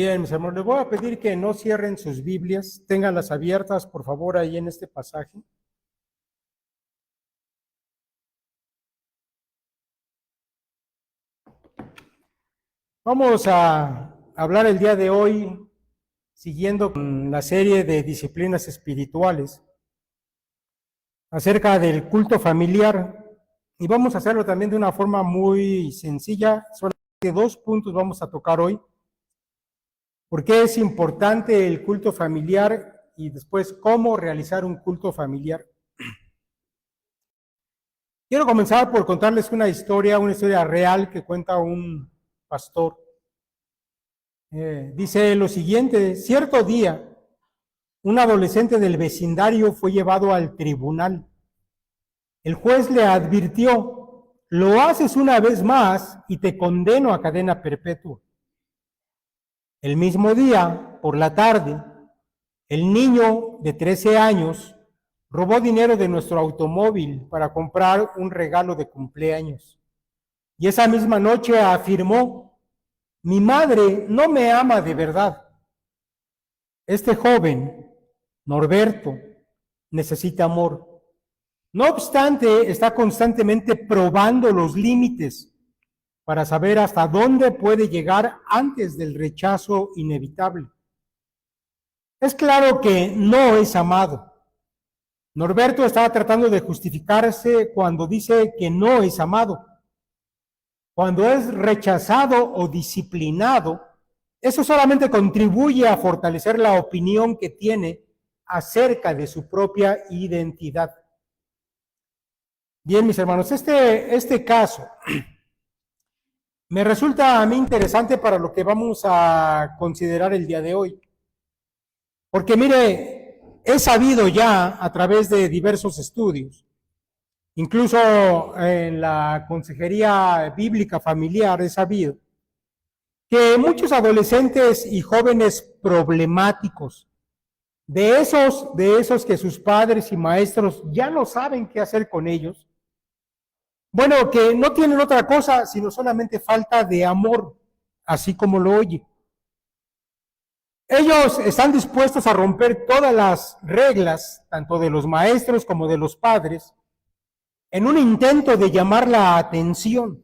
Bien, mis hermanos, les voy a pedir que no cierren sus Biblias, ténganlas abiertas, por favor, ahí en este pasaje. Vamos a hablar el día de hoy, siguiendo con la serie de disciplinas espirituales, acerca del culto familiar, y vamos a hacerlo también de una forma muy sencilla. Solamente 2 puntos vamos a tocar hoy. ¿Por qué es importante el culto familiar? Y después, ¿cómo realizar un culto familiar? Quiero comenzar por contarles una historia real que cuenta un pastor. Dice lo siguiente: cierto día, un adolescente del vecindario fue llevado al tribunal. El juez le advirtió: lo haces una vez más y te condeno a cadena perpetua. El mismo día, por la tarde, el niño de 13 años robó dinero de nuestro automóvil para comprar un regalo de cumpleaños. Y esa misma noche afirmó: mi madre no me ama de verdad. Este joven, Norberto, necesita amor. No obstante, está constantemente probando los límites para saber hasta dónde puede llegar antes del rechazo inevitable. Es claro que no es amado. Norberto estaba tratando de justificarse cuando dice que no es amado. Cuando es rechazado o disciplinado, eso solamente contribuye a fortalecer la opinión que tiene acerca de su propia identidad. Bien, mis hermanos, este caso me resulta a mí interesante para lo que vamos a considerar el día de hoy. Porque mire, he sabido ya a través de diversos estudios, incluso en la consejería bíblica familiar he sabido, que muchos adolescentes y jóvenes problemáticos, de esos que sus padres y maestros ya no saben qué hacer con ellos, bueno, que no tienen otra cosa sino solamente falta de amor, así como lo oye. Ellos están dispuestos a romper todas las reglas, tanto de los maestros como de los padres, en un intento de llamar la atención,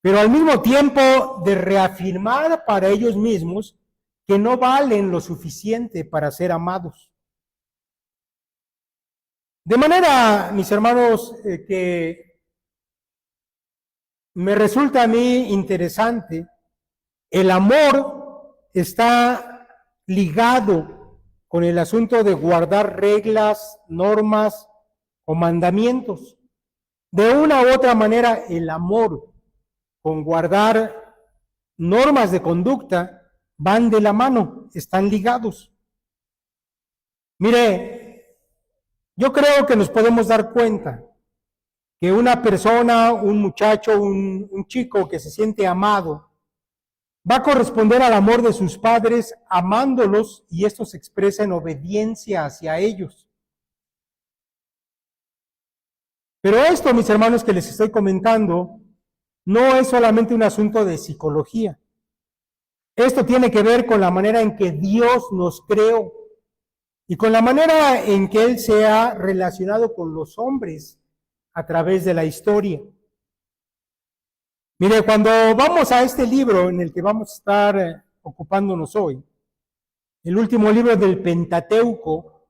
pero al mismo tiempo de reafirmar para ellos mismos que no valen lo suficiente para ser amados. De manera, mis hermanos, que me resulta a mí interesante, el amor está ligado con el asunto de guardar reglas, normas o mandamientos. De una u otra manera, el amor con guardar normas de conducta van de la mano, están ligados. Mire, yo creo que nos podemos dar cuenta que una persona, un muchacho, un chico que se siente amado, va a corresponder al amor de sus padres amándolos, y esto se expresa en obediencia hacia ellos. Pero esto, mis hermanos, que les estoy comentando, no es solamente un asunto de psicología. Esto tiene que ver con la manera en que Dios nos creó y con la manera en que Él se ha relacionado con los hombres a través de la historia. Mire, cuando vamos a este libro en el que vamos a estar ocupándonos hoy, el último libro del Pentateuco,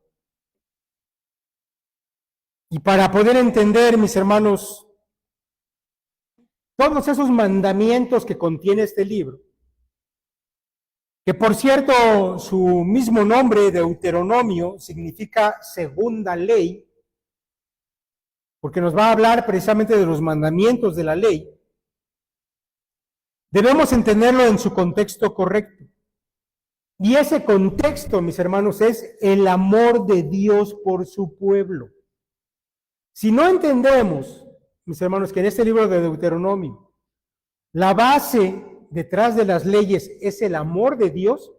y para poder entender, mis hermanos, todos esos mandamientos que contiene este libro, que por cierto, su mismo nombre, Deuteronomio, significa segunda ley, porque nos va a hablar precisamente de los mandamientos de la ley, debemos entenderlo en su contexto correcto. Y ese contexto, mis hermanos, es el amor de Dios por su pueblo. Si no entendemos, mis hermanos, que en este libro de Deuteronomio la base detrás de las leyes es el amor de Dios,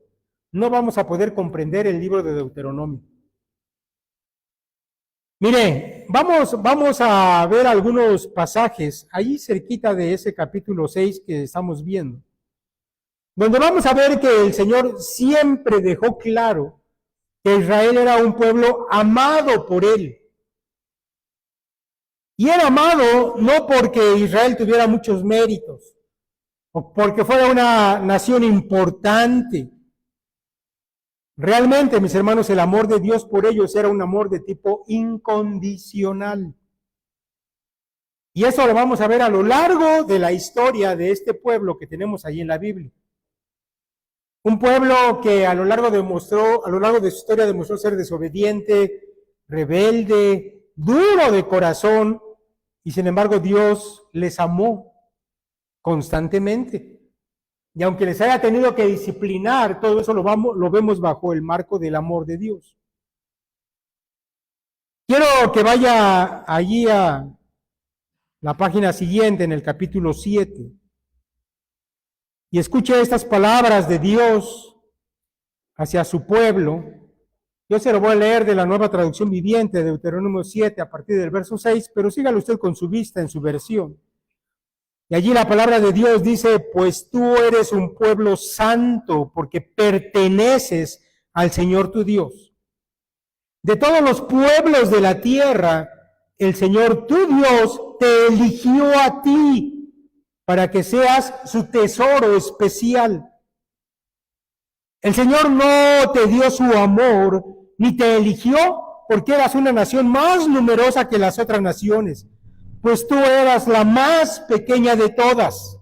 no vamos a poder comprender el libro de Deuteronomio. Mire, vamos a ver algunos pasajes ahí cerquita de ese capítulo 6 que estamos viendo. donde vamos a ver que el Señor siempre dejó claro que Israel era un pueblo amado por Él. Y era amado no porque Israel tuviera muchos méritos, o porque fuera una nación importante. Realmente, mis hermanos, el amor de Dios por ellos era un amor de tipo incondicional. Y eso lo vamos a ver a lo largo de la historia de este pueblo que tenemos ahí en la Biblia. Un pueblo que a lo largo de su historia demostró ser desobediente, rebelde, duro de corazón, y sin embargo Dios les amó constantemente. Y aunque les haya tenido que disciplinar, todo eso lo vemos bajo el marco del amor de Dios. Quiero que vaya allí a la página siguiente, en el capítulo 7, y escuche estas palabras de Dios hacia su pueblo. Yo se lo voy a leer de la Nueva Traducción Viviente, de Deuteronomio 7, a partir del verso 6, pero sígalo usted con su vista en su versión. Y allí la palabra de Dios dice: pues tú eres un pueblo santo, porque perteneces al Señor tu Dios. De todos los pueblos de la tierra, el Señor tu Dios te eligió a ti para que seas su tesoro especial. El Señor no te dio su amor, ni te eligió porque eras una nación más numerosa que las otras naciones, pues tú eras la más pequeña de todas.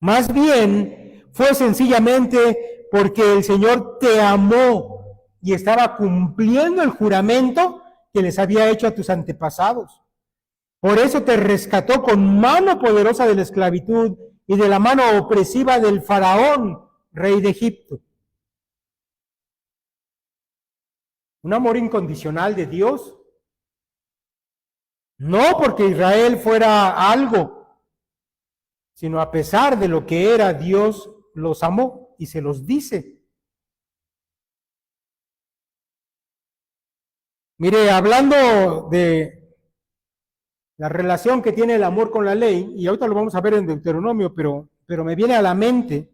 Más bien, fue sencillamente porque el Señor te amó y estaba cumpliendo el juramento que les había hecho a tus antepasados. Por eso te rescató con mano poderosa de la esclavitud y de la mano opresiva del faraón, rey de Egipto. Un amor incondicional de Dios. No porque Israel fuera algo, sino a pesar de lo que era, Dios los amó y se los dice. Mire, hablando de la relación que tiene el amor con la ley, y ahorita lo vamos a ver en Deuteronomio, pero me viene a la mente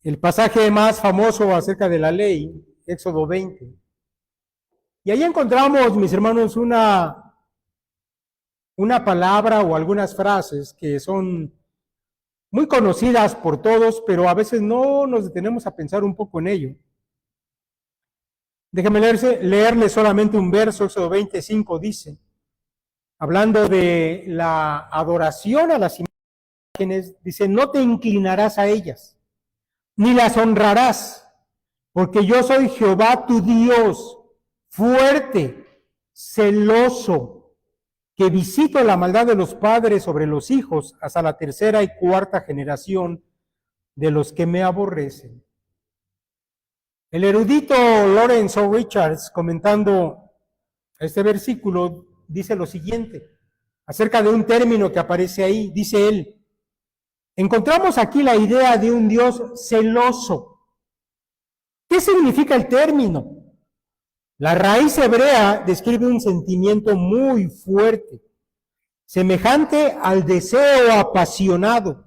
el pasaje más famoso acerca de la ley, Éxodo 20. Y ahí encontramos, mis hermanos, una palabra o algunas frases que son muy conocidas por todos, pero a veces no nos detenemos a pensar un poco en ello. Déjenme leerle solamente un verso. Éxodo 25 dice, hablando de la adoración a las imágenes, dice: no te inclinarás a ellas, ni las honrarás, porque yo soy Jehová tu Dios, fuerte, celoso, que visito la maldad de los padres sobre los hijos hasta la tercera y cuarta generación de los que me aborrecen. El erudito Lawrence O. Richards, comentando este versículo, dice lo siguiente acerca de un término que aparece ahí. Dice él: encontramos aquí la idea de un Dios celoso. ¿Qué significa el término? La raíz hebrea describe un sentimiento muy fuerte, semejante al deseo apasionado.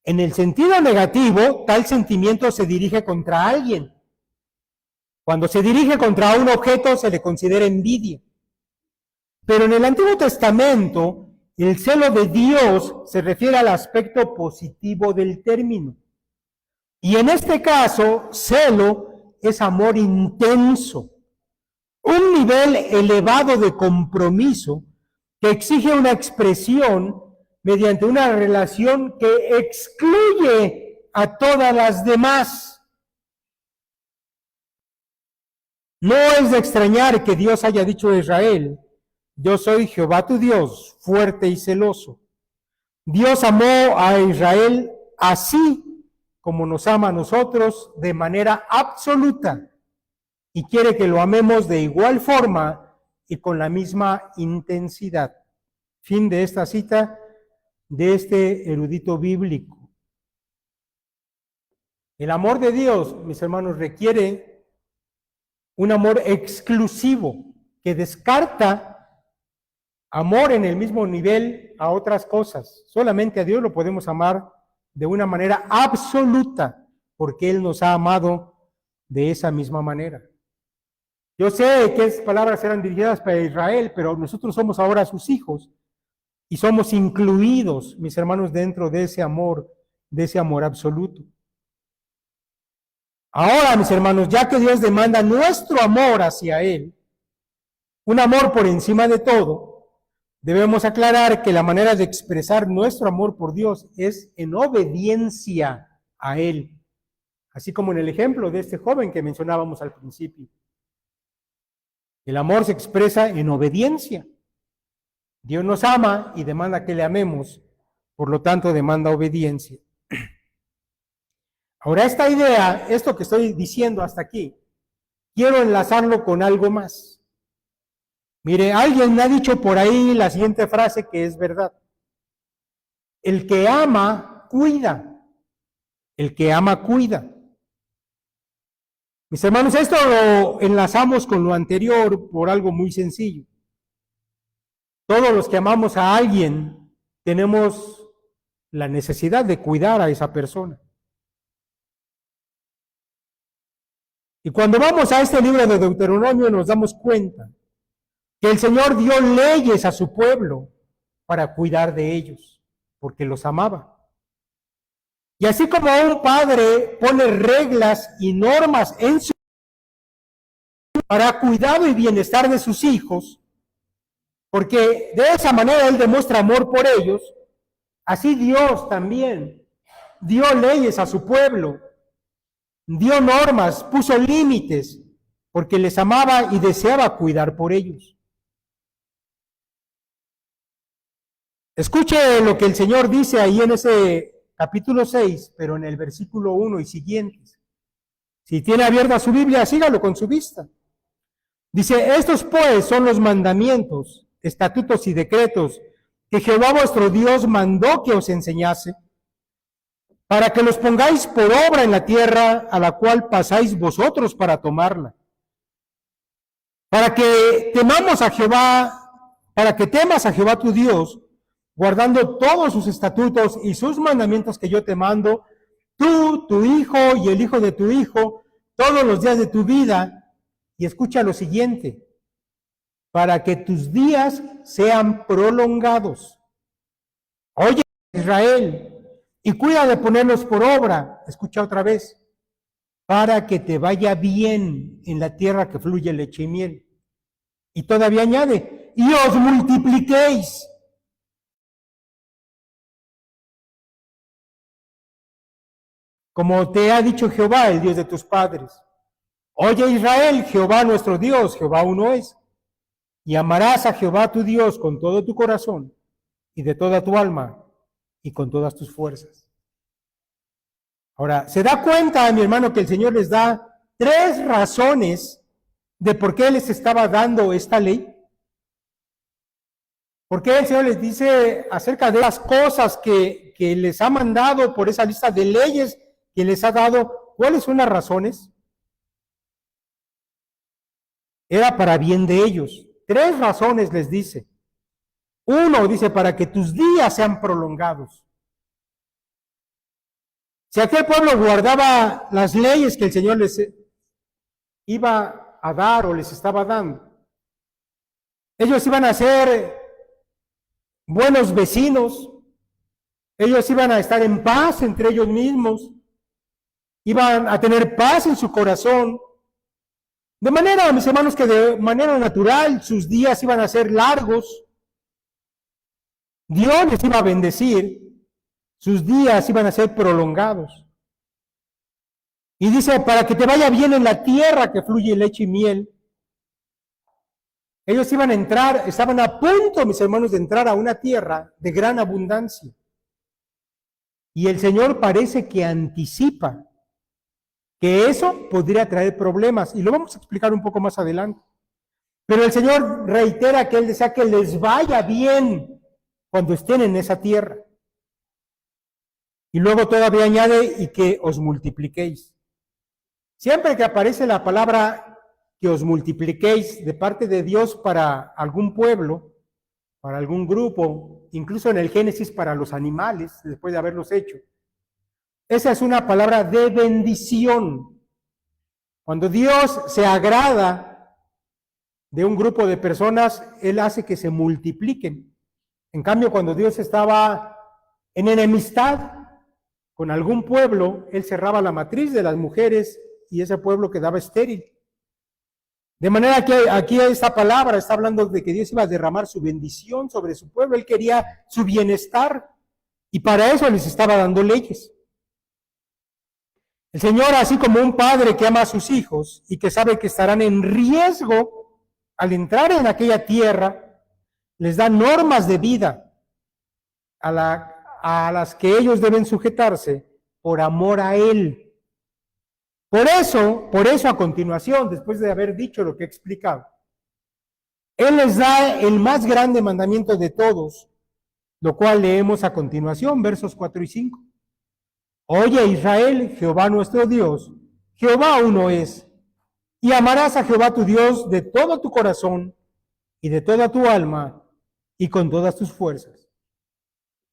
En el sentido negativo, tal sentimiento se dirige contra alguien. Cuando se dirige contra un objeto, se le considera envidia. Pero en el Antiguo Testamento, el celo de Dios se refiere al aspecto positivo del término. Y en este caso, celo es amor intenso, un nivel elevado de compromiso que exige una expresión mediante una relación que excluye a todas las demás. No es de extrañar que Dios haya dicho a Israel: yo soy Jehová tu Dios, fuerte y celoso. Dios amó a Israel así como nos ama a nosotros, de manera absoluta, y quiere que lo amemos de igual forma y con la misma intensidad. Fin de esta cita de este erudito bíblico. El amor de Dios, mis hermanos, requiere un amor exclusivo que descarta amor en el mismo nivel a otras cosas. Solamente a Dios lo podemos amar de una manera absoluta, porque Él nos ha amado de esa misma manera. Yo sé que esas palabras eran dirigidas para Israel, pero nosotros somos ahora sus hijos y somos incluidos, mis hermanos, dentro de ese amor absoluto. Ahora, mis hermanos, ya que Dios demanda nuestro amor hacia Él, un amor por encima de todo, debemos aclarar que la manera de expresar nuestro amor por Dios es en obediencia a Él, así como en el ejemplo de este joven que mencionábamos al principio. El amor se expresa en obediencia. Dios nos ama y demanda que le amemos, por lo tanto demanda obediencia. Ahora esta idea, esto que estoy diciendo hasta aquí, quiero enlazarlo con algo más. Mire, alguien me ha dicho por ahí la siguiente frase que es verdad. El que ama, cuida. El que ama, cuida. Mis hermanos, esto lo enlazamos con lo anterior por algo muy sencillo. Todos los que amamos a alguien tenemos la necesidad de cuidar a esa persona. Y cuando vamos a este libro de Deuteronomio nos damos cuenta que el Señor dio leyes a su pueblo para cuidar de ellos, porque los amaba. Y así como un padre pone reglas y normas en su para cuidado y bienestar de sus hijos, porque de esa manera Él demuestra amor por ellos, así Dios también dio leyes a su pueblo, dio normas, puso límites, porque les amaba y deseaba cuidar por ellos. Escuche lo que el Señor dice ahí en ese capítulo 6, pero en el versículo 1 y siguientes. Si tiene abierta su Biblia, sígalo con su vista. Dice, estos pues son los mandamientos, estatutos y decretos que Jehová vuestro Dios mandó que os enseñase, para que los pongáis por obra en la tierra a la cual pasáis vosotros para tomarla. Para que temamos a Jehová, para que temas a Jehová tu Dios, guardando todos sus estatutos y sus mandamientos que yo te mando, tú, tu hijo y el hijo de tu hijo, todos los días de tu vida. Y escucha lo siguiente, para que tus días sean prolongados. Oye, Israel, y cuida de ponerlos por obra, escucha otra vez, para que te vaya bien en la tierra que fluye leche y miel. Y todavía añade, y os multipliquéis. Como te ha dicho Jehová, el Dios de tus padres. Oye Israel, Jehová nuestro Dios, Jehová uno es. Y amarás a Jehová tu Dios con todo tu corazón y de toda tu alma y con todas tus fuerzas. Ahora, ¿se da cuenta, mi hermano, que el Señor les da 3 razones de por qué les estaba dando esta ley? ¿Por qué el Señor les dice acerca de las cosas que les ha mandado por esa lista de leyes que les ha dado? ¿Cuáles son las razones? Era para bien de ellos. 3 razones les dice. 1, dice, para que tus días sean prolongados. Si aquel pueblo guardaba las leyes que el Señor les iba a dar o les estaba dando, ellos iban a ser buenos vecinos, ellos iban a estar en paz entre ellos mismos, iban a tener paz en su corazón, de manera, mis hermanos, que de manera natural sus días iban a ser largos, Dios les iba a bendecir, sus días iban a ser prolongados. Y dice, para que te vaya bien en la tierra que fluye leche y miel. Ellos iban a entrar, estaban a punto, mis hermanos, de entrar a una tierra de gran abundancia. Y el Señor parece que anticipa que eso podría traer problemas, y lo vamos a explicar un poco más adelante. Pero el Señor reitera que Él desea que les vaya bien cuando estén en esa tierra. Y luego todavía añade, y que os multipliquéis. Siempre que aparece la palabra que os multipliquéis de parte de Dios para algún pueblo, para algún grupo, incluso en el Génesis para los animales, después de haberlos hecho. Esa es una palabra de bendición. Cuando Dios se agrada de un grupo de personas, Él hace que se multipliquen. En cambio, cuando Dios estaba en enemistad con algún pueblo, Él cerraba la matriz de las mujeres y ese pueblo quedaba estéril. De manera que aquí esta palabra está hablando de que Dios iba a derramar su bendición sobre su pueblo. Él quería su bienestar y para eso les estaba dando leyes. El Señor, así como un padre que ama a sus hijos y que sabe que estarán en riesgo al entrar en aquella tierra, les da normas de vida a las que ellos deben sujetarse por amor a Él. Por eso a continuación, después de haber dicho lo que he explicado, Él les da el más grande mandamiento de todos, lo cual leemos a continuación, versos 4 y 5. Oye Israel, Jehová nuestro Dios, Jehová uno es, y amarás a Jehová tu Dios de todo tu corazón y de toda tu alma y con todas tus fuerzas.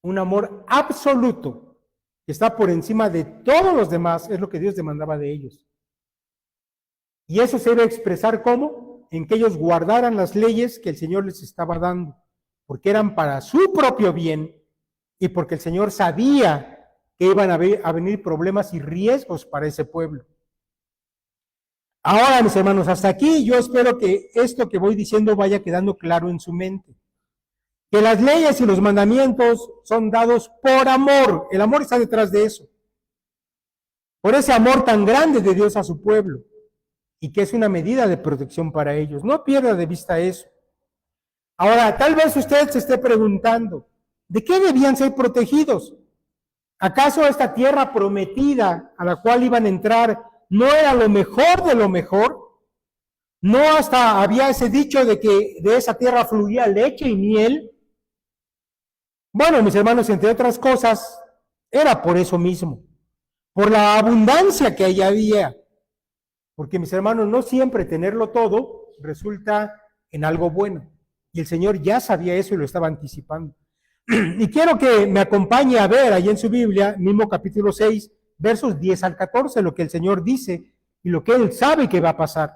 Un amor absoluto que está por encima de todos los demás, es lo que Dios demandaba de ellos. Y eso se debe expresar ¿cómo? En que ellos guardaran las leyes que el Señor les estaba dando, porque eran para su propio bien y porque el Señor sabía que iban a venir problemas y riesgos para ese pueblo. Ahora, mis hermanos, hasta aquí yo espero que esto que voy diciendo vaya quedando claro en su mente. Que las leyes y los mandamientos son dados por amor. El amor está detrás de eso. Por ese amor tan grande de Dios a su pueblo. Y que es una medida de protección para ellos. No pierda de vista eso. Ahora, tal vez usted se esté preguntando, ¿de qué debían ser protegidos? ¿Acaso esta tierra prometida a la cual iban a entrar no era lo mejor de lo mejor? ¿No hasta había ese dicho de que de esa tierra fluía leche y miel? Bueno, mis hermanos, entre otras cosas, era por eso mismo, por la abundancia que allá había. Porque, mis hermanos, no siempre tenerlo todo resulta en algo bueno. Y el Señor ya sabía eso y lo estaba anticipando. Y quiero que me acompañe a ver ahí en su Biblia, mismo capítulo 6, versos 10 al 14, lo que el Señor dice y lo que Él sabe que va a pasar.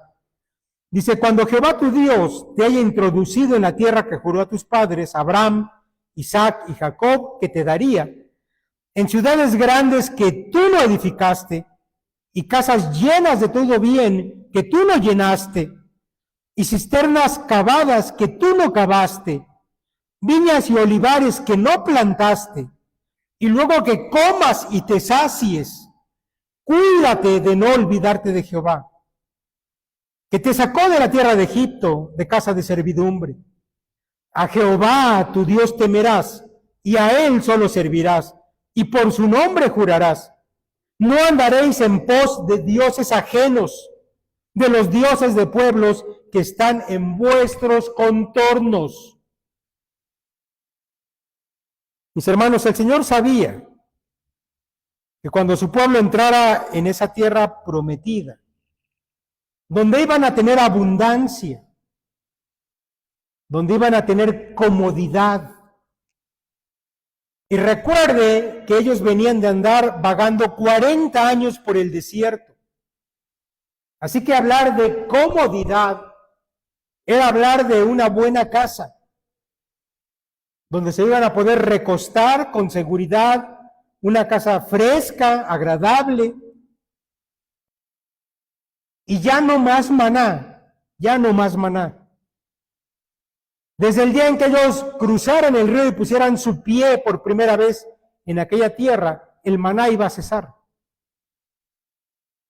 Dice, cuando Jehová tu Dios te haya introducido en la tierra que juró a tus padres, Abraham, Isaac y Jacob, que te daría, en ciudades grandes que tú no edificaste, y casas llenas de todo bien que tú no llenaste, y cisternas cavadas que tú no cavaste, viñas y olivares que no plantaste, y luego que comas y te sacies, cuídate de no olvidarte de Jehová, que te sacó de la tierra de Egipto, de casa de servidumbre. A Jehová tu Dios temerás, y a Él solo servirás, y por su nombre jurarás. No andaréis en pos de dioses ajenos, de los dioses de pueblos que están en vuestros contornos. Mis hermanos, el Señor sabía que cuando su pueblo entrara en esa tierra prometida, donde iban a tener abundancia, donde iban a tener comodidad. Y recuerde que ellos venían de andar vagando 40 años por el desierto. Así que hablar de comodidad era hablar de una buena casa, donde se iban a poder recostar con seguridad, una casa fresca, agradable, y ya no más maná, ya no más maná. Desde el día en que ellos cruzaran el río y pusieran su pie por primera vez en aquella tierra, el maná iba a cesar.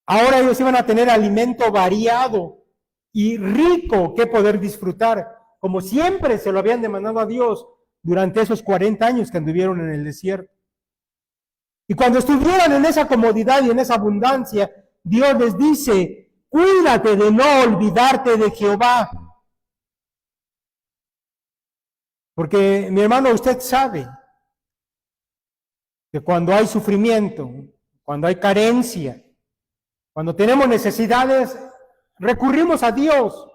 Ahora ellos iban a tener alimento variado y rico que poder disfrutar, como siempre se lo habían demandado a Dios durante esos 40 años que anduvieron en el desierto. Y cuando estuvieran en esa comodidad y en esa abundancia, Dios les dice, cuídate de no olvidarte de Jehová. Porque, mi hermano, usted sabe que cuando hay sufrimiento, cuando hay carencia, cuando tenemos necesidades, recurrimos a Dios,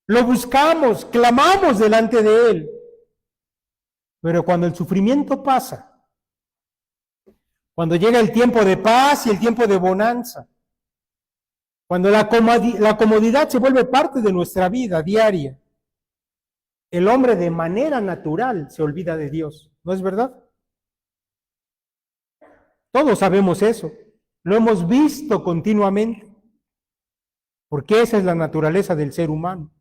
lo buscamos, clamamos delante de Él. Pero cuando el sufrimiento pasa, cuando llega el tiempo de paz y el tiempo de bonanza, cuando la comodidad se vuelve parte de nuestra vida diaria, el hombre de manera natural se olvida de Dios, ¿no es verdad? Todos sabemos eso, lo hemos visto continuamente, porque esa es la naturaleza del ser humano.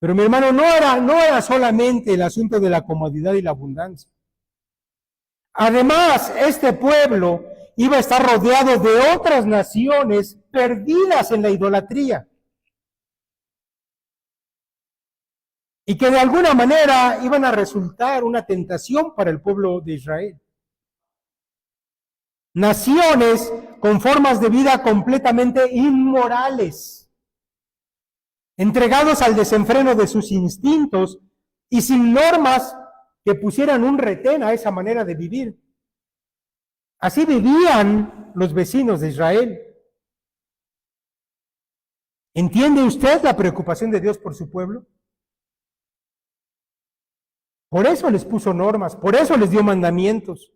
Pero mi hermano, no era solamente el asunto de la comodidad y la abundancia. Además, este pueblo iba a estar rodeado de otras naciones perdidas en la idolatría, y que de alguna manera iban a resultar una tentación para el pueblo de Israel. Naciones con formas de vida completamente inmorales, entregados al desenfreno de sus instintos y sin normas que pusieran un retén a esa manera de vivir. Así vivían los vecinos de Israel. ¿Entiende usted la preocupación de Dios por su pueblo? Por eso les puso normas, por eso les dio mandamientos,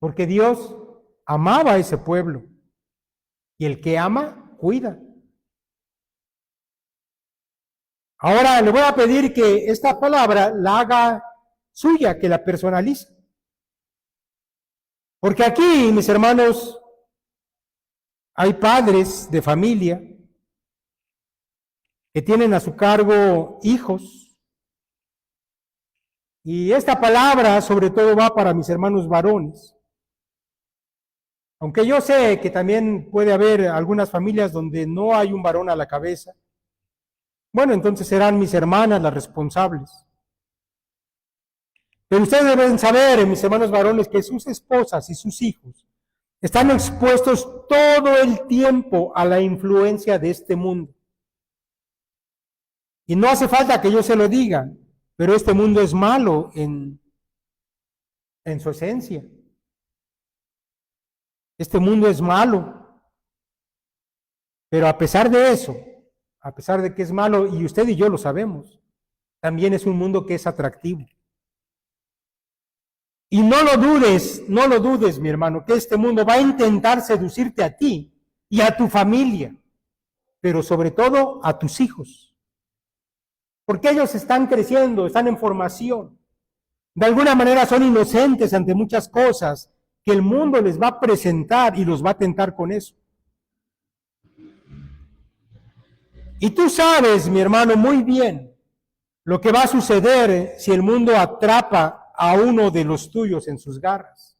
porque Dios amaba a ese pueblo, y el que ama, cuida. Ahora le voy a pedir que esta palabra la haga suya, que la personalice. Porque aquí, mis hermanos, hay padres de familia que tienen a su cargo hijos. Y esta palabra sobre todo va para mis hermanos varones. Aunque yo sé que también puede haber algunas familias donde no hay un varón a la cabeza. Bueno, entonces serán mis hermanas las responsables. Pero ustedes deben saber, mis hermanos varones, que sus esposas y sus hijos están expuestos todo el tiempo a la influencia de este mundo. Y no hace falta que yo se lo diga, pero este mundo es malo en su esencia. Este mundo es malo. Pero a pesar de eso, a pesar de que es malo, y usted y yo lo sabemos, también es un mundo que es atractivo. Y no lo dudes, mi hermano, que este mundo va a intentar seducirte a ti y a tu familia, pero sobre todo a tus hijos. Porque ellos están creciendo, están en formación. De alguna manera son inocentes ante muchas cosas que el mundo les va a presentar y los va a tentar con eso. Y tú sabes, mi hermano, muy bien lo que va a suceder si el mundo atrapa a uno de los tuyos en sus garras.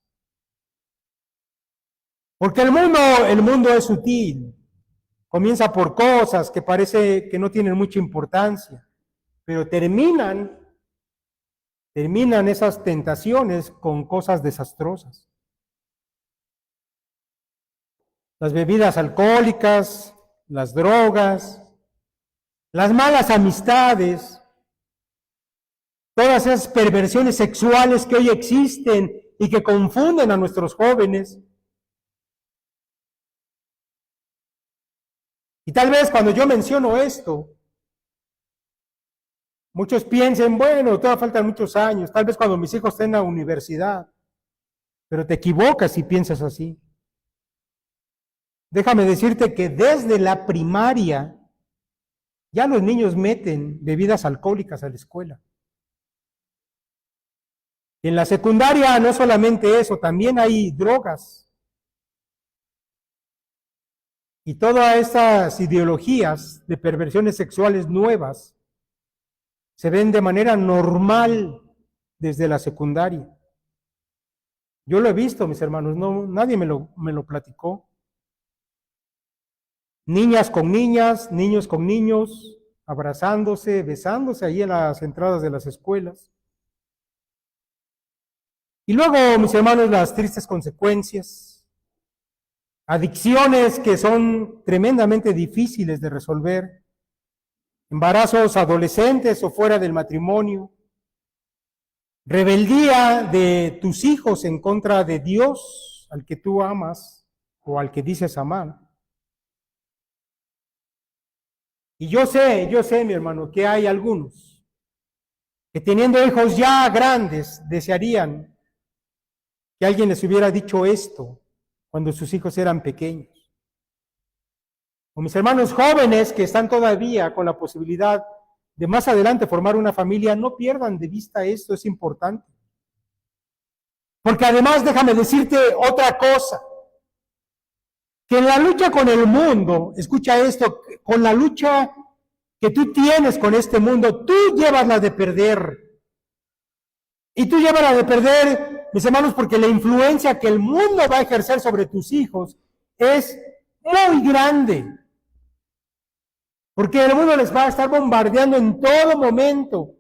Porque el mundo es sutil. Comienza por cosas que parece que no tienen mucha importancia, pero terminan esas tentaciones con cosas desastrosas. Las bebidas alcohólicas, las drogas, las malas amistades, todas esas perversiones sexuales que hoy existen y que confunden a nuestros jóvenes. Y tal vez cuando yo menciono esto, muchos piensen, bueno, todavía faltan muchos años, tal vez cuando mis hijos estén en la universidad, pero te equivocas si piensas así. Déjame decirte que desde la primaria ya los niños meten bebidas alcohólicas a la escuela. Y en la secundaria no solamente eso, también hay drogas. Y todas estas ideologías de perversiones sexuales nuevas se ven de manera normal desde la secundaria. Yo lo he visto, mis hermanos, no, nadie me lo platicó. Niñas con niñas, niños con niños, abrazándose, besándose ahí en las entradas de las escuelas. Y luego, mis hermanos, las tristes consecuencias, adicciones que son tremendamente difíciles de resolver, embarazos adolescentes o fuera del matrimonio, rebeldía de tus hijos en contra de Dios, al que tú amas o al que dices amar. Y yo sé, mi hermano, que hay algunos que teniendo hijos ya grandes desearían que alguien les hubiera dicho esto cuando sus hijos eran pequeños. O mis hermanos jóvenes que están todavía con la posibilidad de más adelante formar una familia, no pierdan de vista esto, es importante. Porque además déjame decirte otra cosa, que en la lucha con el mundo, escucha esto, con la lucha que tú tienes con este mundo, tú llevas la de perder. Y tú llevas la de perder, mis hermanos, porque la influencia que el mundo va a ejercer sobre tus hijos es muy grande. Porque el mundo les va a estar bombardeando en todo momento,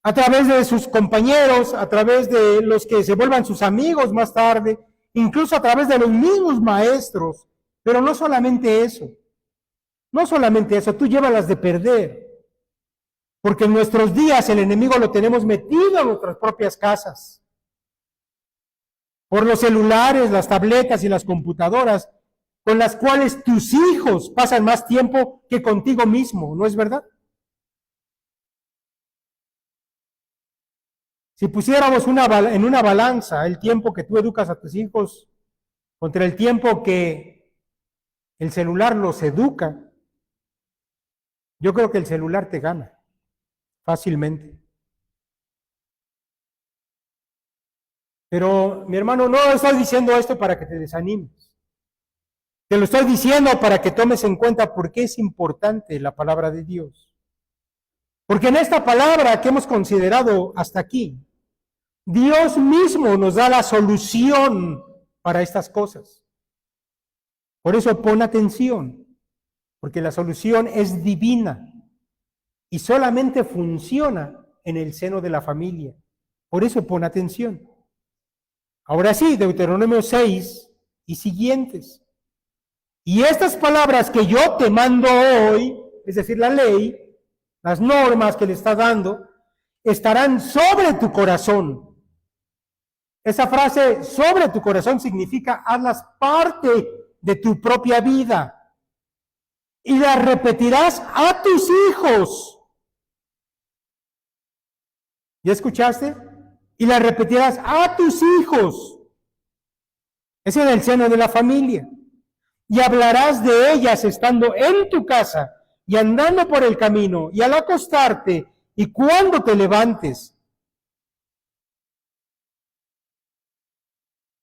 a través de sus compañeros, a través de los que se vuelvan sus amigos más tarde, incluso a través de los mismos maestros. Pero no solamente eso, tú llévalas de perder. Porque en nuestros días el enemigo lo tenemos metido en nuestras propias casas. Por los celulares, las tabletas y las computadoras, con las cuales tus hijos pasan más tiempo que contigo mismo, ¿no es verdad? Si pusiéramos en una balanza el tiempo que tú educas a tus hijos contra el tiempo que el celular los educa, yo creo que el celular te gana fácilmente. Pero, mi hermano, no estoy diciendo esto para que te desanimes. Te lo estoy diciendo para que tomes en cuenta por qué es importante la palabra de Dios. Porque en esta palabra que hemos considerado hasta aquí, Dios mismo nos da la solución para estas cosas. Por eso pon atención, porque la solución es divina y solamente funciona en el seno de la familia. Por eso pon atención. Ahora sí, Deuteronomio 6 y siguientes. Y estas palabras que yo te mando hoy, es decir, la ley, las normas que le está dando, estarán sobre tu corazón. Esa frase, sobre tu corazón, significa hazlas parte de tu propia vida. Y las repetirás a tus hijos. ¿Ya escuchaste? Y las repetirás a tus hijos. Es en el seno de la familia. Y hablarás de ellas estando en tu casa y andando por el camino y al acostarte y cuando te levantes.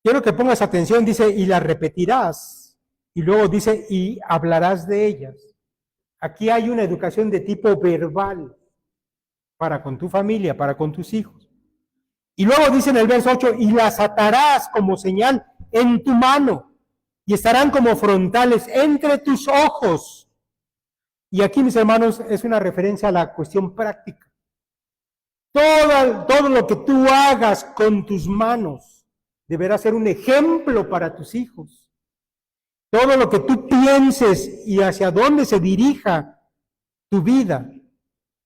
Quiero que pongas atención, dice, y las repetirás. Y luego dice, y hablarás de ellas. Aquí hay una educación de tipo verbal para con tu familia, para con tus hijos. Y luego dice en el verso 8, y las atarás como señal en tu mano. Y estarán como frontales entre tus ojos. Y aquí, mis hermanos, es una referencia a la cuestión práctica. Todo lo que tú hagas con tus manos deberá ser un ejemplo para tus hijos. Todo lo que tú pienses y hacia dónde se dirija tu vida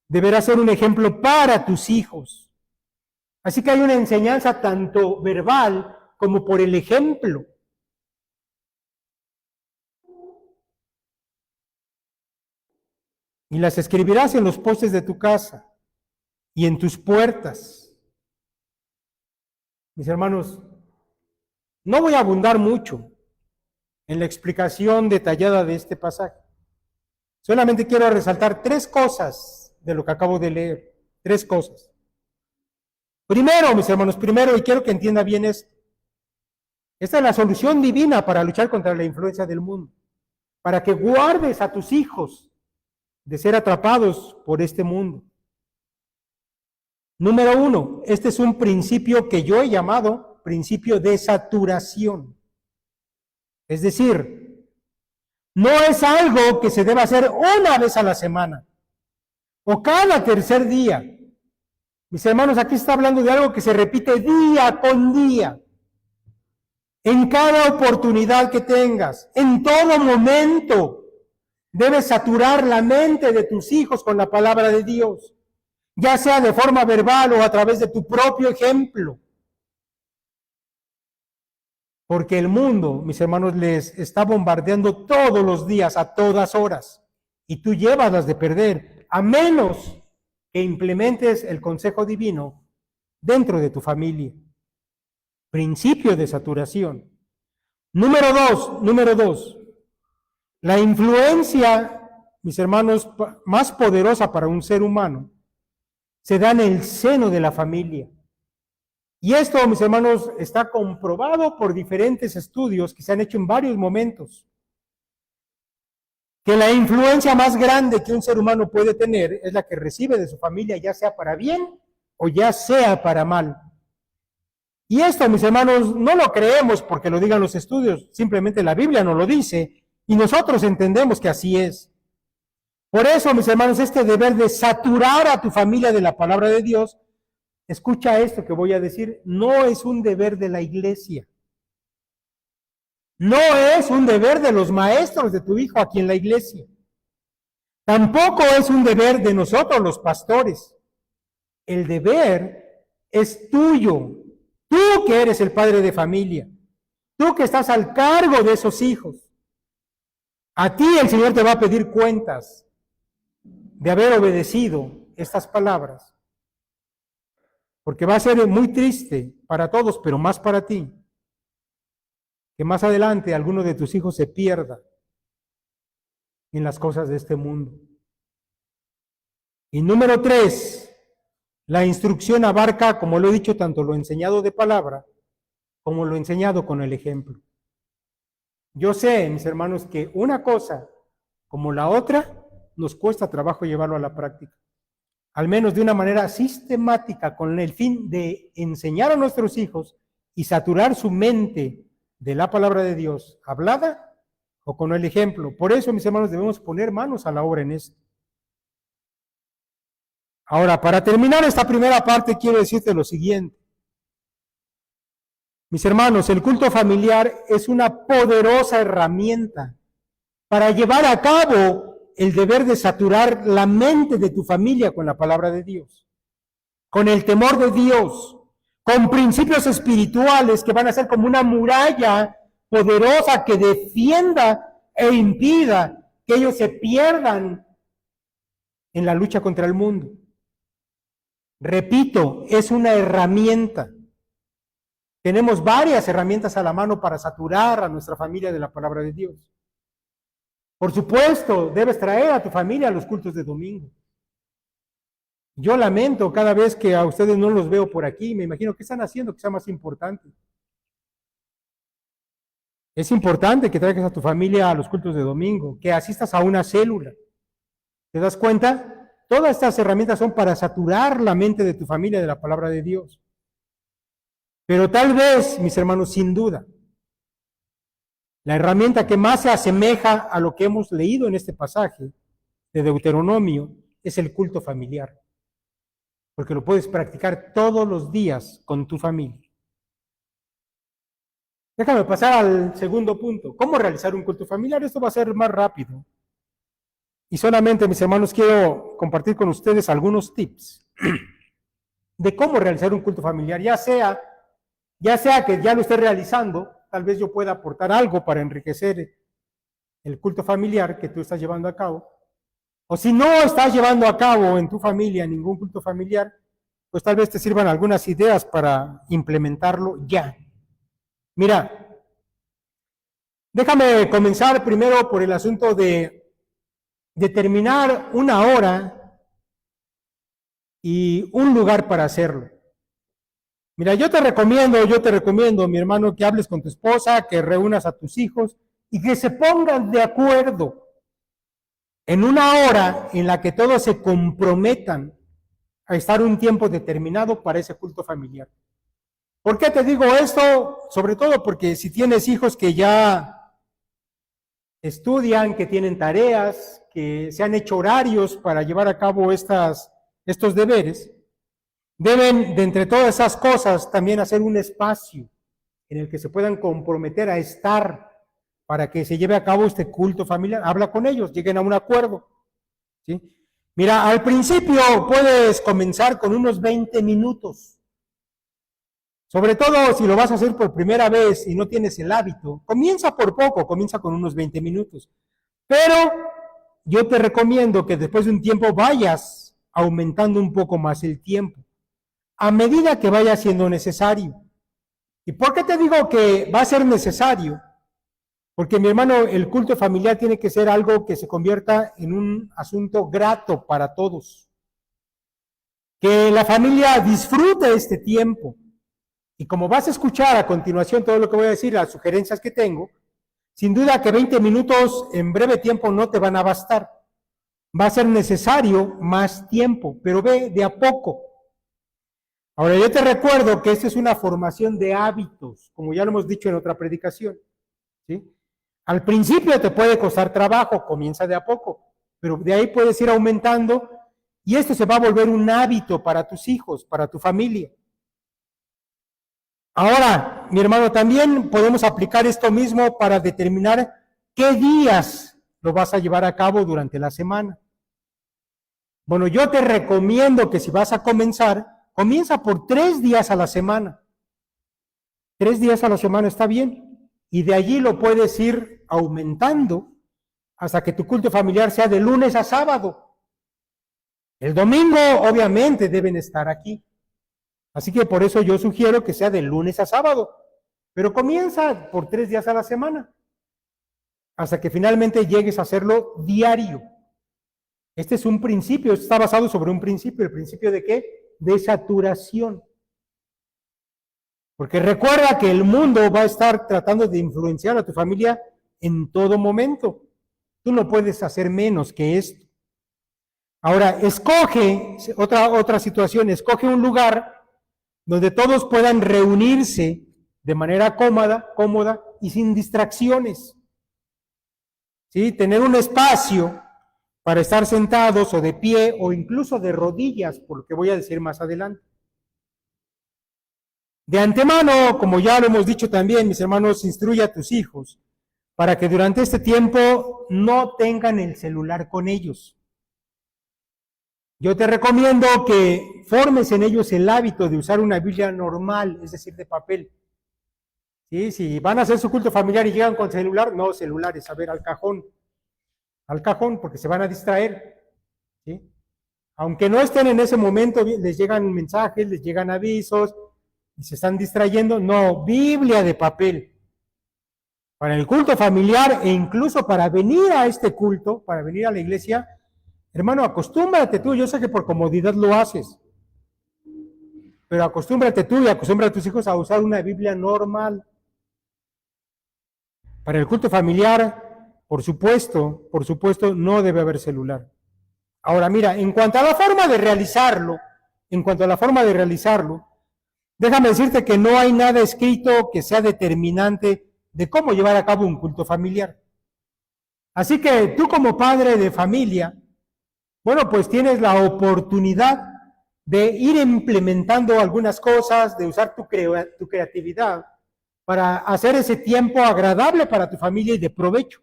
deberá ser un ejemplo para tus hijos. Así que hay una enseñanza tanto verbal como por el ejemplo. Y las escribirás en los postes de tu casa y en tus puertas. Mis hermanos, no voy a abundar mucho en la explicación detallada de este pasaje. Solamente quiero resaltar 3 cosas de lo que acabo de leer. 3 cosas. Primero, mis hermanos, y quiero que entienda bien esto. Esta es la solución divina para luchar contra la influencia del mundo. Para que guardes a tus hijos de ser atrapados por este mundo. Número 1, este es un principio que yo he llamado principio de saturación. Es decir, no es algo que se deba hacer una vez a la semana o cada tercer día. Mis hermanos, aquí está hablando de algo que se repite día con día. En cada oportunidad que tengas, en todo momento. Debes saturar la mente de tus hijos con la palabra de Dios, ya sea de forma verbal o a través de tu propio ejemplo. Porque el mundo, mis hermanos, les está bombardeando todos los días, a todas horas, y tú llevas las de perder, a menos que implementes el consejo divino dentro de tu familia. Principio de saturación. Número dos, la influencia, mis hermanos, más poderosa para un ser humano se da en el seno de la familia. Y esto, mis hermanos, está comprobado por diferentes estudios que se han hecho en varios momentos. Que la influencia más grande que un ser humano puede tener es la que recibe de su familia, ya sea para bien o ya sea para mal. Y esto, mis hermanos, no lo creemos porque lo digan los estudios, simplemente la Biblia nos lo dice y nosotros entendemos que así es. Por eso, mis hermanos, este deber de saturar a tu familia de la palabra de Dios, escucha esto que voy a decir, no es un deber de la iglesia. No es un deber de los maestros de tu hijo aquí en la iglesia. Tampoco es un deber de nosotros los pastores. El deber es tuyo. Tú que eres el padre de familia. Tú que estás al cargo de esos hijos. A ti el Señor te va a pedir cuentas de haber obedecido estas palabras. Porque va a ser muy triste para todos, pero más para ti, que más adelante alguno de tus hijos se pierda en las cosas de este mundo. Y número 3, la instrucción abarca, como lo he dicho, tanto lo enseñado de palabra como lo enseñado con el ejemplo. Yo sé, mis hermanos, que una cosa como la otra nos cuesta trabajo llevarlo a la práctica, al menos de una manera sistemática, con el fin de enseñar a nuestros hijos y saturar su mente de la palabra de Dios, hablada o con el ejemplo. Por eso, mis hermanos, debemos poner manos a la obra en esto. Ahora, para terminar esta primera parte, quiero decirte lo siguiente. Mis hermanos, el culto familiar es una poderosa herramienta para llevar a cabo el deber de saturar la mente de tu familia con la palabra de Dios, con el temor de Dios, con principios espirituales que van a ser como una muralla poderosa que defienda e impida que ellos se pierdan en la lucha contra el mundo. Repito, es una herramienta. Tenemos varias herramientas a la mano para saturar a nuestra familia de la palabra de Dios. Por supuesto, debes traer a tu familia a los cultos de domingo. Yo lamento cada vez que a ustedes no los veo por aquí, me imagino que están haciendo que sea más importante. Es importante que traigas a tu familia a los cultos de domingo, que asistas a una célula. ¿Te das cuenta? Todas estas herramientas son para saturar la mente de tu familia de la palabra de Dios. Pero tal vez, mis hermanos, sin duda, la herramienta que más se asemeja a lo que hemos leído en este pasaje de Deuteronomio es el culto familiar, porque lo puedes practicar todos los días con tu familia. Déjame pasar al segundo punto. ¿Cómo realizar un culto familiar? Esto va a ser más rápido. Y solamente, mis hermanos, quiero compartir con ustedes algunos tips de cómo realizar un culto familiar, ya sea que ya lo esté realizando, tal vez yo pueda aportar algo para enriquecer el culto familiar que tú estás llevando a cabo, o si no estás llevando a cabo en tu familia ningún culto familiar, pues tal vez te sirvan algunas ideas para implementarlo ya. Mira, déjame comenzar primero por el asunto de determinar una hora y un lugar para hacerlo. Mira, yo te recomiendo, mi hermano, que hables con tu esposa, que reúnas a tus hijos y que se pongan de acuerdo en una hora en la que todos se comprometan a estar un tiempo determinado para ese culto familiar. ¿Por qué te digo esto? Sobre todo porque si tienes hijos que ya estudian, que tienen tareas, que se han hecho horarios para llevar a cabo estos deberes, deben, de entre todas esas cosas, también hacer un espacio en el que se puedan comprometer a estar para que se lleve a cabo este culto familiar. Habla con ellos, lleguen a un acuerdo, ¿sí? Mira, al principio puedes comenzar con unos 20 minutos. Sobre todo si lo vas a hacer por primera vez y no tienes el hábito, comienza por poco, comienza con unos 20 minutos. Pero yo te recomiendo que después de un tiempo vayas aumentando un poco más el tiempo, a medida que vaya siendo necesario. ¿Y por qué te digo que va a ser necesario? Porque, mi hermano, el culto familiar tiene que ser algo que se convierta en un asunto grato para todos. Que la familia disfrute este tiempo. Y como vas a escuchar a continuación todo lo que voy a decir, las sugerencias que tengo, sin duda que 20 minutos en breve tiempo no te van a bastar. Va a ser necesario más tiempo, pero ve de a poco. Ahora, yo te recuerdo que esta es una formación de hábitos, como ya lo hemos dicho en otra predicación, ¿sí? Al principio te puede costar trabajo, comienza de a poco, pero de ahí puedes ir aumentando y esto se va a volver un hábito para tus hijos, para tu familia. Ahora, mi hermano, también podemos aplicar esto mismo para determinar qué días lo vas a llevar a cabo durante la semana. Bueno, yo te recomiendo que si vas a comenzar, comienza por 3 días a la semana. 3 días a la semana está bien. Y de allí lo puedes ir aumentando hasta que tu culto familiar sea de lunes a sábado. El domingo, obviamente, deben estar aquí. Así que por eso yo sugiero que sea de lunes a sábado. Pero comienza por 3 días a la semana. Hasta que finalmente llegues a hacerlo diario. Este es un principio, está basado sobre un principio. ¿El principio de qué? De saturación. Porque recuerda que el mundo va a estar tratando de influenciar a tu familia en todo momento. Tú no puedes hacer menos que esto. Ahora, escoge, otra situación, escoge un lugar donde todos puedan reunirse de manera cómoda y sin distracciones. ¿Sí? Tener un espacio para estar sentados o de pie o incluso de rodillas, por lo que voy a decir más adelante. De antemano, como ya lo hemos dicho también, mis hermanos, instruye a tus hijos para que durante este tiempo no tengan el celular con ellos. Yo te recomiendo que formes en ellos el hábito de usar una Biblia normal, es decir, de papel. ¿Sí? Si van a hacer su culto familiar y llegan con celular, no celulares, a ver, al cajón, porque se van a distraer. ¿Sí? Aunque no estén en ese momento, les llegan mensajes, les llegan avisos, y se están distrayendo, no, Biblia de papel. Para el culto familiar e incluso para venir a este culto, para venir a la iglesia, hermano, acostúmbrate tú, yo sé que por comodidad lo haces, pero acostúmbrate tú y acostumbra a tus hijos a usar una Biblia normal. Para el culto familiar, por supuesto, no debe haber celular. Ahora, mira, en cuanto a la forma de realizarlo, déjame decirte que no hay nada escrito que sea determinante de cómo llevar a cabo un culto familiar. Así que tú como padre de familia, bueno, pues tienes la oportunidad de ir implementando algunas cosas, de usar tu creatividad para hacer ese tiempo agradable para tu familia y de provecho.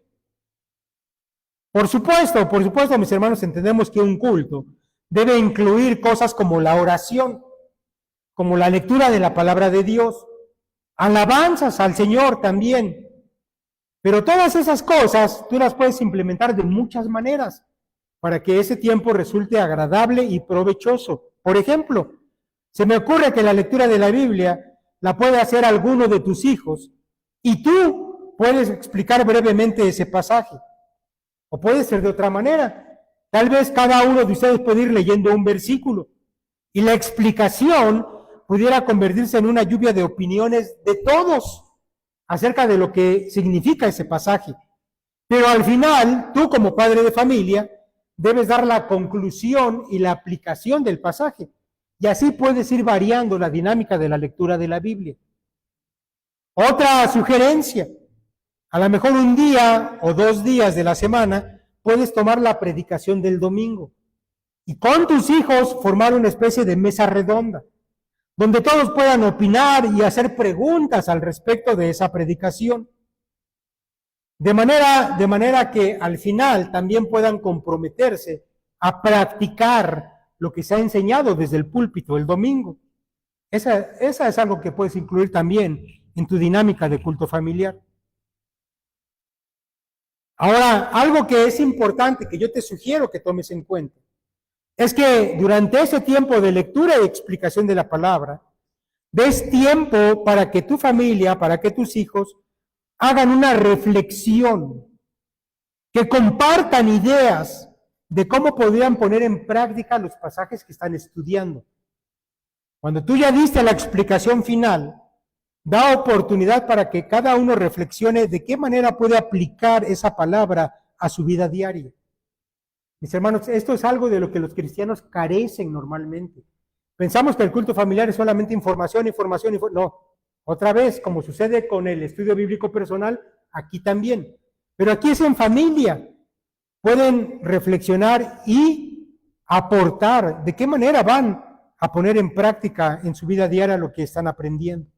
Por supuesto, mis hermanos, entendemos que un culto debe incluir cosas como la oración, como la lectura de la palabra de Dios, alabanzas al Señor también. Pero todas esas cosas tú las puedes implementar de muchas maneras para que ese tiempo resulte agradable y provechoso. Por ejemplo, se me ocurre que la lectura de la Biblia la puede hacer alguno de tus hijos y tú puedes explicar brevemente ese pasaje. O puede ser de otra manera. Tal vez cada uno de ustedes puede ir leyendo un versículo y la explicación pudiera convertirse en una lluvia de opiniones de todos acerca de lo que significa ese pasaje. Pero al final, tú como padre de familia, debes dar la conclusión y la aplicación del pasaje. Y así puedes ir variando la dinámica de la lectura de la Biblia. Otra sugerencia, a lo mejor un día o 2 días de la semana, puedes tomar la predicación del domingo y con tus hijos formar una especie de mesa redonda, donde todos puedan opinar y hacer preguntas al respecto de esa predicación. De manera que al final también puedan comprometerse a practicar lo que se ha enseñado desde el púlpito el domingo. Esa es algo que puedes incluir también en tu dinámica de culto familiar. Ahora, algo que es importante, que yo te sugiero que tomes en cuenta. es que durante ese tiempo de lectura y explicación de la palabra, des tiempo para que tu familia, para que tus hijos hagan una reflexión, que compartan ideas de cómo podrían poner en práctica los pasajes que están estudiando. Cuando tú ya diste la explicación final, da oportunidad para que cada uno reflexione de qué manera puede aplicar esa palabra a su vida diaria. Mis hermanos, esto es algo de lo que los cristianos carecen normalmente. Pensamos que el culto familiar es solamente información. No, otra vez, como sucede con el estudio bíblico personal, aquí también. Pero aquí es en familia. Pueden reflexionar y aportar de qué manera van a poner en práctica en su vida diaria lo que están aprendiendo.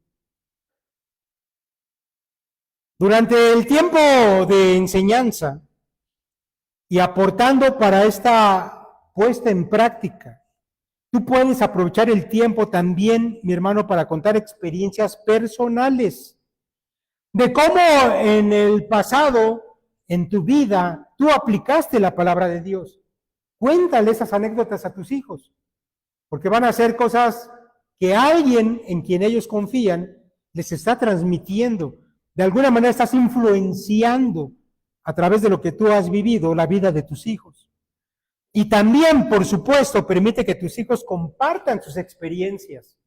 Durante el tiempo de enseñanza y aportando para esta puesta en práctica, tú puedes aprovechar el tiempo también, mi hermano, para contar experiencias personales de cómo en el pasado, en tu vida, tú aplicaste la palabra de Dios. Cuéntale esas anécdotas a tus hijos, porque van a ser cosas que alguien en quien ellos confían les está transmitiendo. De alguna manera estás influenciando a través de lo que tú has vivido la vida de tus hijos. Y también, por supuesto, permite que tus hijos compartan sus experiencias.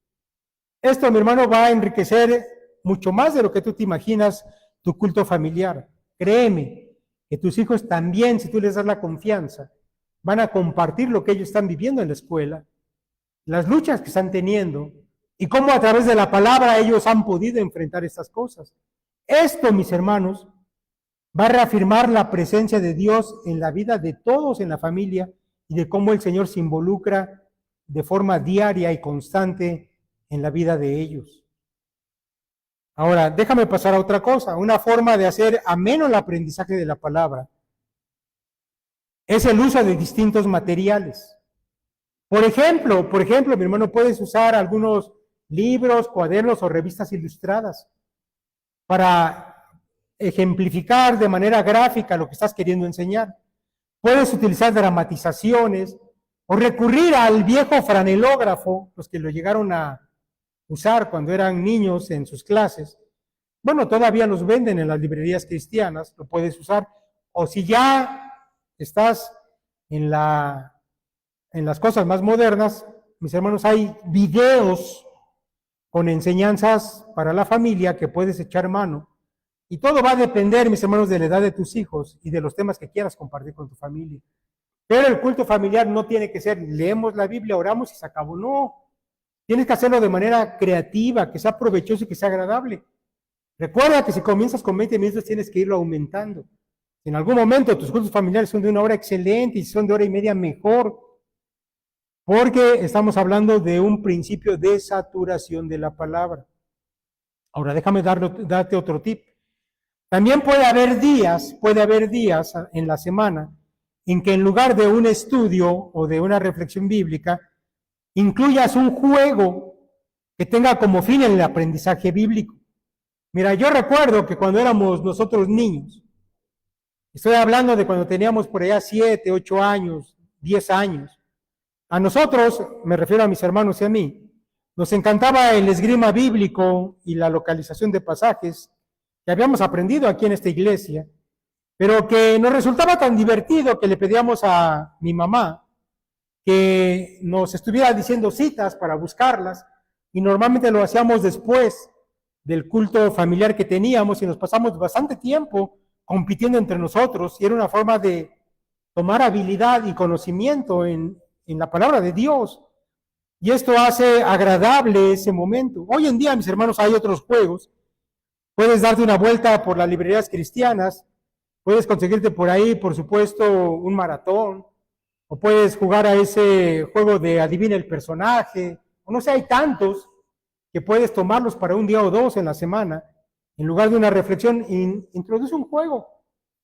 Esto, mi hermano, va a enriquecer mucho más de lo que tú te imaginas tu culto familiar. Créeme que tus hijos también, si tú les das la confianza, van a compartir lo que ellos están viviendo en la escuela, las luchas que están teniendo y cómo a través de la palabra ellos han podido enfrentar estas cosas. Esto, mis hermanos, va a reafirmar la presencia de Dios en la vida de todos en la familia y de cómo el Señor se involucra de forma diaria y constante en la vida de ellos. Ahora, déjame pasar a otra cosa. Una forma de hacer ameno el aprendizaje de la palabra es el uso de distintos materiales. Por ejemplo, mi hermano, puedes usar algunos libros, cuadernos o revistas ilustradas para ejemplificar de manera gráfica lo que estás queriendo enseñar. Puedes utilizar dramatizaciones o recurrir al viejo franelógrafo, los que lo llegaron a usar cuando eran niños en sus clases. Bueno, todavía los venden en las librerías cristianas, lo puedes usar. O si ya estás en las cosas más modernas, mis hermanos, hay videos con enseñanzas para la familia que puedes echar mano. Y todo va a depender, mis hermanos, de la edad de tus hijos y de los temas que quieras compartir con tu familia. Pero el culto familiar no tiene que ser, leemos la Biblia, oramos y se acabó. No, tienes que hacerlo de manera creativa, que sea provechoso y que sea agradable. Recuerda que si comienzas con 20 minutos tienes que irlo aumentando. En algún momento tus cultos familiares son de 1 hora excelente y si son de 1 hora y media mejor, porque estamos hablando de un principio de saturación de la palabra. Ahora déjame darte otro tip. También puede haber días en la semana en que en lugar de un estudio o de una reflexión bíblica, incluyas un juego que tenga como fin el aprendizaje bíblico. Mira, yo recuerdo que cuando éramos nosotros niños, estoy hablando de cuando teníamos por allá 7, 8 años, 10 años, a nosotros, me refiero a mis hermanos y a mí, nos encantaba el esgrima bíblico y la localización de pasajes que habíamos aprendido aquí en esta iglesia, pero que nos resultaba tan divertido que le pedíamos a mi mamá que nos estuviera diciendo citas para buscarlas, y normalmente lo hacíamos después del culto familiar que teníamos y nos pasamos bastante tiempo compitiendo entre nosotros, y era una forma de tomar habilidad y conocimiento en la palabra de Dios, y esto hace agradable ese momento. Hoy en día, mis hermanos, hay otros juegos. Puedes darte una vuelta por las librerías cristianas, puedes conseguirte por ahí, por supuesto, un maratón, o puedes jugar a ese juego de adivina el personaje, o no sé, hay tantos que puedes tomarlos para un día o dos en la semana. En lugar de una reflexión, introduce un juego,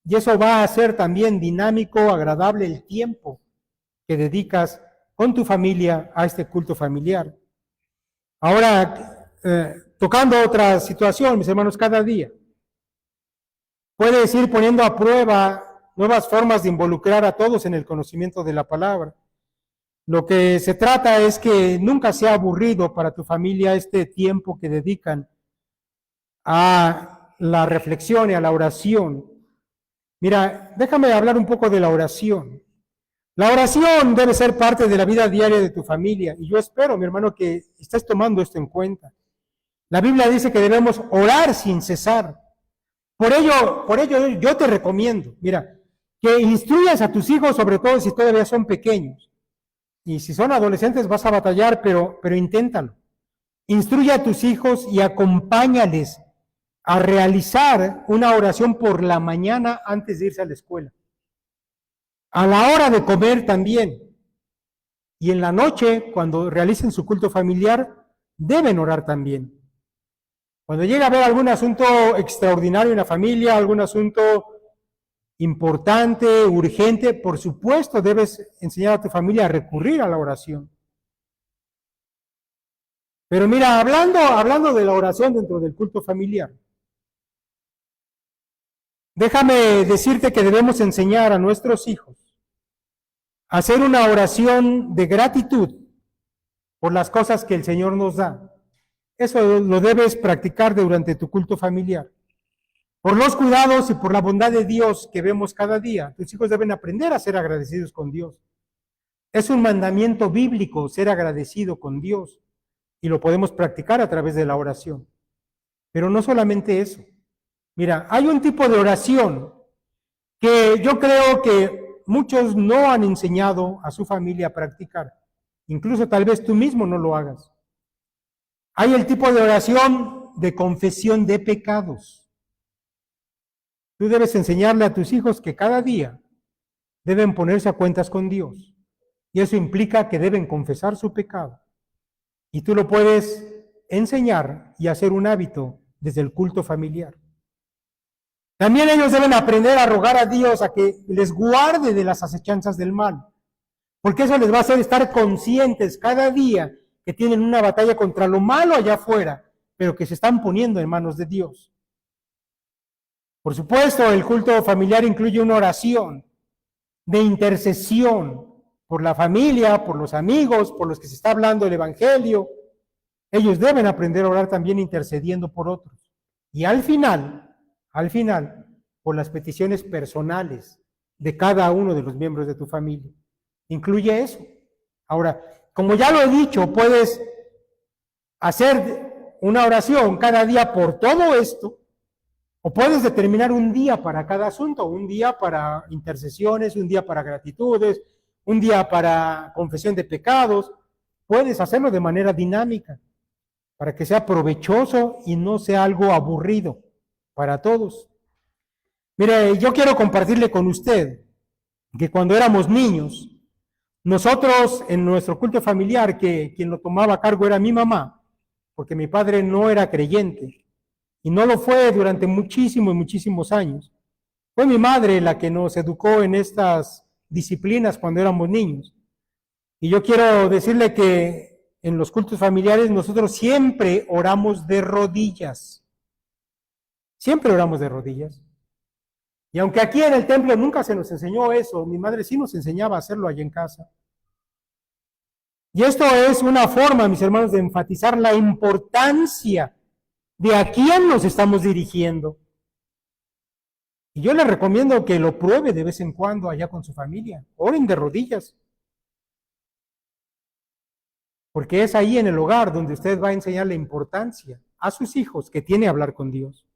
y eso va a hacer también dinámico, agradable el tiempo que dedicas con tu familia a este culto familiar. Ahora, tocando otra situación, mis hermanos, cada día puedes ir poniendo a prueba nuevas formas de involucrar a todos en el conocimiento de la palabra. Lo que se trata es que nunca sea aburrido para tu familia este tiempo que dedican a la reflexión y a la oración. Mira, déjame hablar un poco de la oración. La oración debe ser parte de la vida diaria de tu familia y yo espero, mi hermano, que estés tomando esto en cuenta. La Biblia dice que debemos orar sin cesar. Por ello yo te recomiendo, mira, que instruyas a tus hijos, sobre todo si todavía son pequeños. Y si son adolescentes vas a batallar, pero inténtalo. Instruye a tus hijos y acompáñales a realizar una oración por la mañana antes de irse a la escuela. A la hora de comer también. Y en la noche, cuando realicen su culto familiar, deben orar también. Cuando llega a haber algún asunto extraordinario en la familia, algún asunto importante, urgente, por supuesto debes enseñar a tu familia a recurrir a la oración. Pero mira, hablando de la oración dentro del culto familiar, déjame decirte que debemos enseñar a nuestros hijos a hacer una oración de gratitud por las cosas que el Señor nos da. Eso lo debes practicar durante tu culto familiar. Por los cuidados y por la bondad de Dios que vemos cada día, tus hijos deben aprender a ser agradecidos con Dios. Es un mandamiento bíblico ser agradecido con Dios y lo podemos practicar a través de la oración. Pero no solamente eso. Mira, hay un tipo de oración que yo creo que muchos no han enseñado a su familia a practicar. Incluso tal vez tú mismo no lo hagas. Hay el tipo de oración de confesión de pecados. Tú debes enseñarle a tus hijos que cada día deben ponerse a cuentas con Dios. Y eso implica que deben confesar su pecado. Y tú lo puedes enseñar y hacer un hábito desde el culto familiar. También ellos deben aprender a rogar a Dios a que les guarde de las acechanzas del mal. Porque eso les va a hacer estar conscientes cada día que tienen una batalla contra lo malo allá afuera, pero que se están poniendo en manos de Dios. Por supuesto, el culto familiar incluye una oración de intercesión por la familia, por los amigos, por los que se está hablando el Evangelio. Ellos deben aprender a orar también intercediendo por otros. Y al final, por las peticiones personales de cada uno de los miembros de tu familia. Incluye eso. Ahora, como ya lo he dicho, puedes hacer una oración cada día por todo esto, o puedes determinar un día para cada asunto, un día para intercesiones, un día para gratitudes, un día para confesión de pecados. Puedes hacerlo de manera dinámica, para que sea provechoso y no sea algo aburrido para todos. Mire, yo quiero compartirle con usted que cuando éramos niños, nosotros en nuestro culto familiar, que quien lo tomaba a cargo era mi mamá, porque mi padre no era creyente, y no lo fue durante muchísimos años. Fue mi madre la que nos educó en estas disciplinas cuando éramos niños. Y yo quiero decirle que en los cultos familiares nosotros siempre oramos de rodillas. Siempre oramos de rodillas. Y aunque aquí en el templo nunca se nos enseñó eso, mi madre sí nos enseñaba a hacerlo allá en casa. Y esto es una forma, mis hermanos, de enfatizar la importancia de a quién nos estamos dirigiendo. Y yo le recomiendo que lo pruebe de vez en cuando allá con su familia. Oren de rodillas. Porque es ahí en el hogar donde usted va a enseñar la importancia a sus hijos que tiene hablar con Dios.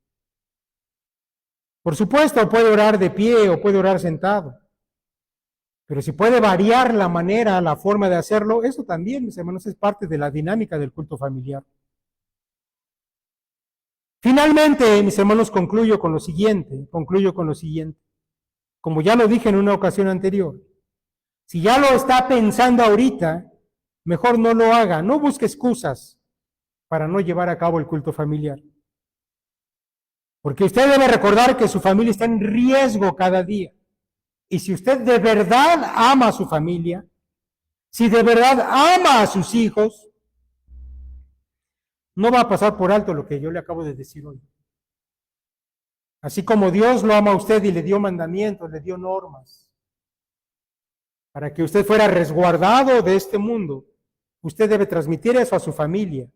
Por supuesto, puede orar de pie o puede orar sentado. Pero si puede variar la manera, la forma de hacerlo, eso también, mis hermanos, es parte de la dinámica del culto familiar. Finalmente, mis hermanos, concluyo con lo siguiente. Como ya lo dije en una ocasión anterior, si ya lo está pensando ahorita, mejor no lo haga, no busque excusas para no llevar a cabo el culto familiar. Porque usted debe recordar que su familia está en riesgo cada día. Y si usted de verdad ama a su familia, si de verdad ama a sus hijos, no va a pasar por alto lo que yo le acabo de decir hoy. Así como Dios lo ama a usted y le dio mandamientos, le dio normas, para que usted fuera resguardado de este mundo, usted debe transmitir eso a su familia.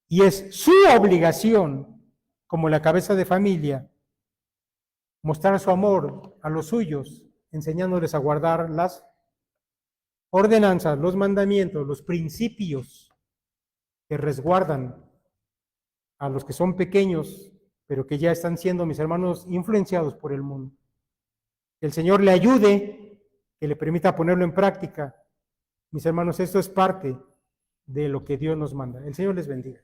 Y es su obligación, como la cabeza de familia, mostrar su amor a los suyos, enseñándoles a guardar las ordenanzas, los mandamientos, los principios que resguardan a los que son pequeños, pero que ya están siendo, mis hermanos, influenciados por el mundo. Que el Señor le ayude, que le permita ponerlo en práctica. Mis hermanos, esto es parte de lo que Dios nos manda. El Señor les bendiga.